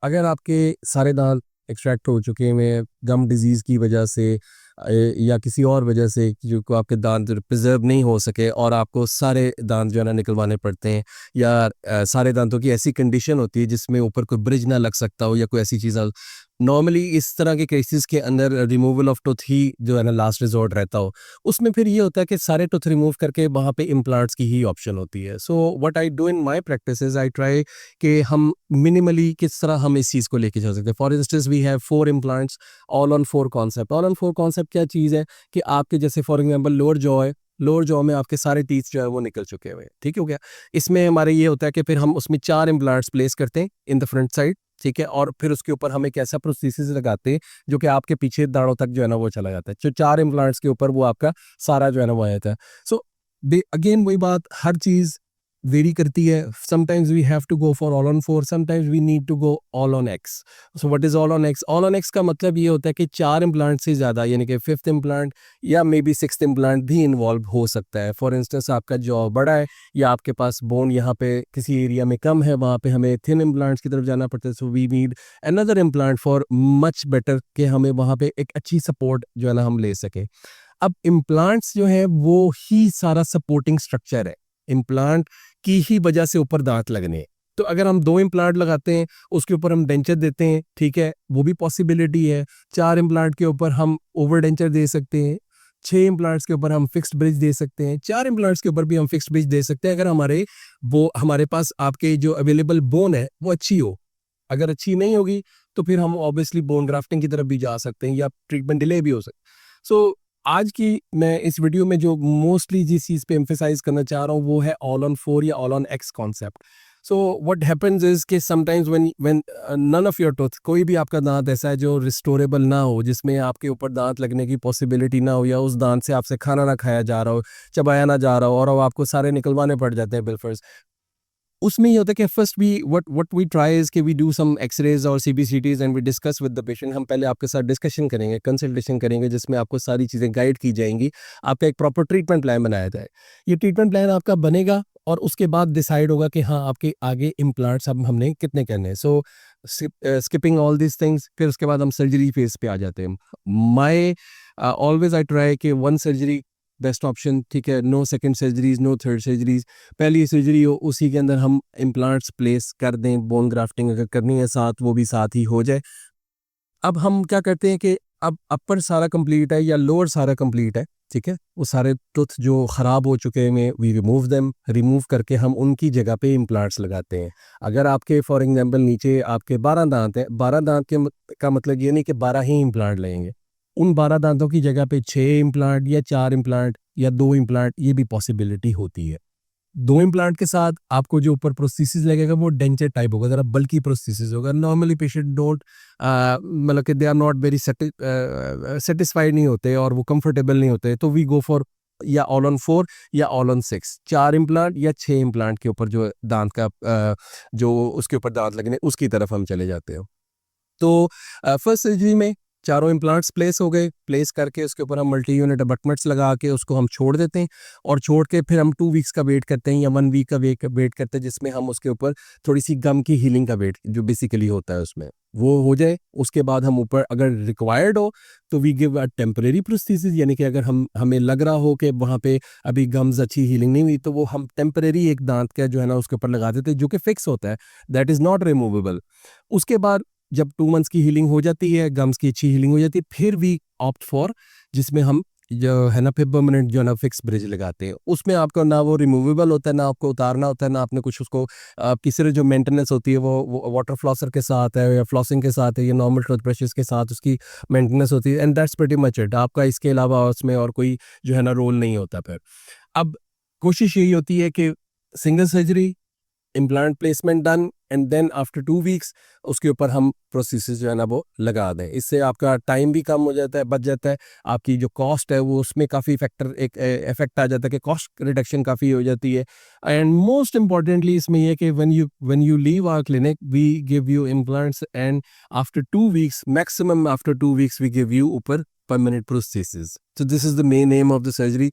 अगर आपके सारे दांत एक्सट्रैक्ट हो चुके हैं गम डिजीज़ की वजह से या किसी और वजह से कि जो को आपके दांत प्रिजर्व नहीं हो सके और आपको सारे दांत जो है ना निकलवाने पड़ते हैं या सारे दांतों की ऐसी कंडीशन होती है जिसमें ऊपर कोई ब्रिज ना लग सकता हो या कोई ऐसी चीज़ नॉर्मली इस तरह के केसेस के अंदर रिमूवल ऑफ टूथ ही जो है ना लास्ट रिजॉर्ट रहता हो। उसमें फिर ये होता है कि सारे टूथ रिमूव करके वहाँ पे इम्प्लांट्स की ही ऑप्शन होती है। So what I do in my practice is I try कि हम मिनिमली किस तरह हम इस चीज़ को लेके चल सकते हैं। For instance we have 4 implants all on 4 concept. All on 4 concept क्या चीज़ है कि आपके जैसे फॉर एग्जांपल लोअर जॉ है, लोअर जॉ में आपके सारे टीथ जो है वो निकल चुके हुए हैं, ठीक हो गया। इसमें हमारे ये होता है कि फिर हम उसमें 4 इम्प्लांट्स प्लेस करते हैं इन द फ्रंट साइड, ठीक है, और फिर उसके ऊपर हम एक ऐसा प्रोस्थेसिस लगाते हैं जो कि आपके पीछे दाढ़ों तक जो है ना वो चला जाता है। जो 4 इम्प्लांट्स के ऊपर वो आपका सारा जो है ना वो आ जाता है। सो अगेन वही बात, हर चीज़ वेरी करती है। Sometimes we have to go for all on 4, sometimes we need to go all on X. So what is all on X? All on X का मतलब ये होता है कि 4 इम्प्लांट से ज़्यादा यानी कि 5th इम्प्लांट या मे बी 6th इम्प्लांट भी इन्वॉल्व हो सकता है। फॉर इंस्टेंस आपका जॉ बड़ा है या आपके पास बोन यहाँ पे किसी एरिया में कम है, वहाँ पे हमें थिन इम्प्लांट्स की तरफ जाना पड़ता है। So we need another implant for much better कि हमें वहाँ पे एक अच्छी सपोर्ट जो है ना हम ले सके। अब इम्प्लांट्स जो है वो ही सारा सपोर्टिंग स्ट्रक्चर है। इम्प्लांट की ही वजह से ऊपर दांत लगने हैं। तो अगर हम 2 इम्प्लांट लगाते हैं, उसके ऊपर हम डेंचर देते हैं, ठीक है, वो भी पॉसिबिलिटी है। 4 इम्प्लांट के ऊपर हम ओवर डेंचर दे सकते हैं। 6 इम्प्लांट्स के ऊपर हम फिक्स्ड ब्रिज दे सकते हैं। 4 इम्प्लांट्स के ऊपर भी हम फिक्स्ड ब्रिज दे सकते हैं अगर हमारे पास आपके जो अवेलेबल बोन है वो अच्छी हो। अगर अच्छी नहीं होगी तो फिर हम ऑब्वियसली बोन ग्राफ्टिंग की तरफ भी जा सकते हैं या ट्रीटमेंट डिले भी हो सकता है। सो आज की मैं इस वीडियो में जो मोस्टली जिस चीज़ पे एम्फेसाइज करना चाह रहा हूँ वो है ऑल ऑन 4 या all on X concept. So what happens is कि sometimes when none of your tooth, कोई भी आपका दांत ऐसा है जो रिस्टोरेबल ना हो, जिसमें आपके ऊपर दांत लगने की पॉसिबिलिटी ना हो या उस दांत से आपसे खाना ना खाया जा रहा हो, चबाया ना जा रहा हो और वो आपको सारे निकलवाने पड़ जाते हैं बिलफर्स। उसमें ये होता है कि first we what we try is कि वी डू सम एक्सरेज और CBCTs and we discuss with the patient. हम पहले आपके साथ डिस्कशन करेंगे, कंसल्टेशन करेंगे, जिसमें आपको सारी चीज़ें गाइड की जाएंगी। आपका एक प्रॉपर ट्रीटमेंट प्लान बनाया जाए। ये ट्रीटमेंट प्लान आपका बनेगा और उसके बाद डिसाइड होगा कि हाँ आपके आगे इम्प्लांट्स अब हमने कितने करने हैं। सो स्किपिंग ऑल दिस थिंग्स, फिर उसके बाद हम सर्जरी फेज पे आ जाते हैं। माई ऑलवेज आई ट्राई कि 1 सर्जरी बेस्ट ऑप्शन, ठीक है, no second surgeries, no third surgeries. पहली सर्जरी हो उसी के अंदर हम इम्प्लांट्स प्लेस कर दें, बोन ग्राफ्टिंग अगर करनी है साथ वो भी साथ ही हो जाए। अब हम क्या करते हैं कि अब अपर सारा कंप्लीट है या लोअर सारा कंप्लीट है, ठीक है, वो सारे टूथ जो ख़राब हो चुके हैं वी रिमूव देम, रिमूव करके हम उनकी जगह पे इम्प्लांट्स लगाते हैं। अगर आपके फॉर एग्जांपल नीचे आपके 12 दांत हैं, 12 दांत का मतलब ये नहीं कि 12 ही इम्प्लांट लगेंगे। उन 12 दांतों की जगह पे 6 इम्प्लांट या 4 इम्प्लांट या 2 इम्प्लांट, ये भी पॉसिबिलिटी होती है। 2 इम्प्लांट के साथ आपको जो ऊपर प्रोस्थेसिस लगेगा वो डेंचर टाइप होगा, ज़रा बल्की प्रोस्थेसिस होगा। नॉर्मली पेशेंट डोंट मतलब कि they are not very satisfied नहीं होते और वो कंफर्टेबल नहीं होते, तो वी गो फॉर या ऑल ऑन 4 या ऑल ऑन 6, 4 इम्प्लांट या 6 इम्प्लांट के ऊपर जो दांत का जो उसके ऊपर दांत लगने उसकी तरफ हम चले जाते हैं। तो फर्स्ट सर्जरी में चारों इम्प्लांट्स प्लेस हो गए, प्लेस करके उसके ऊपर हम मल्टी यूनिट अबटमेंट्स लगा के उसको हम छोड़ देते हैं और छोड़ के फिर हम 2 वीक्स का वेट करते हैं या 1 वीक का वेट करते हैं, जिसमें हम उसके ऊपर थोड़ी सी गम की हीलिंग का वेट जो बेसिकली होता है उसमें वो हो जाए। उसके बाद हम ऊपर अगर रिक्वायर्ड हो तो we give a temporary prosthesis, यानी कि अगर हमें लग रहा हो कि वहाँ पे अभी गम्स अच्छी हीलिंग नहीं हुई तो वो हम टेम्परेरी एक दांत का जो है ना उसके ऊपर लगा देते हैं जो कि फिक्स होता है, दैट इज़ नॉट रिमूवेबल। उसके बाद जब 2 मंथ्स की हीलिंग हो जाती है, गम्स की अच्छी हीलिंग हो जाती है, फिर वी ऑप्ट फॉर जिसमें हम जो है ना फिर परमानेंट जो है ना फिक्स ब्रिज लगाते हैं। उसमें आपका ना वो रिमूवेबल होता है, ना आपको उतारना होता है, ना आपने कुछ उसको आपकी सिर्फ जो मेंटेनेंस होती है वो वाटर फ्लॉसर के साथ है या फ्लॉसिंग के साथ है या नॉर्मल टूथब्रशेस के साथ उसकी मेंटेनेंस होती है, and that's pretty much it. आपका इसके अलावा उसमें और कोई जो है ना रोल नहीं होता फिर। अब कोशिश यही होती है कि single surgery, implant placement done and then after 2 weeks उसके ऊपर हम प्रोसेसेस जो है ना वो लगा दें। इससे आपका टाइम भी कम हो जाता है, बच जाता है। आपकी जो कॉस्ट है वो उसमें काफ़ी फैक्टर एक इफेक्ट आ जाता है कि कॉस्ट रिडक्शन काफ़ी हो जाती है। एंड मोस्ट इम्पॉर्टेंटली इसमें ये कि when you leave our clinic we give you implants and after 2 weeks, maximum after 2 weeks we give you ऊपर permanent prosthesis. So this is the main aim of the surgery.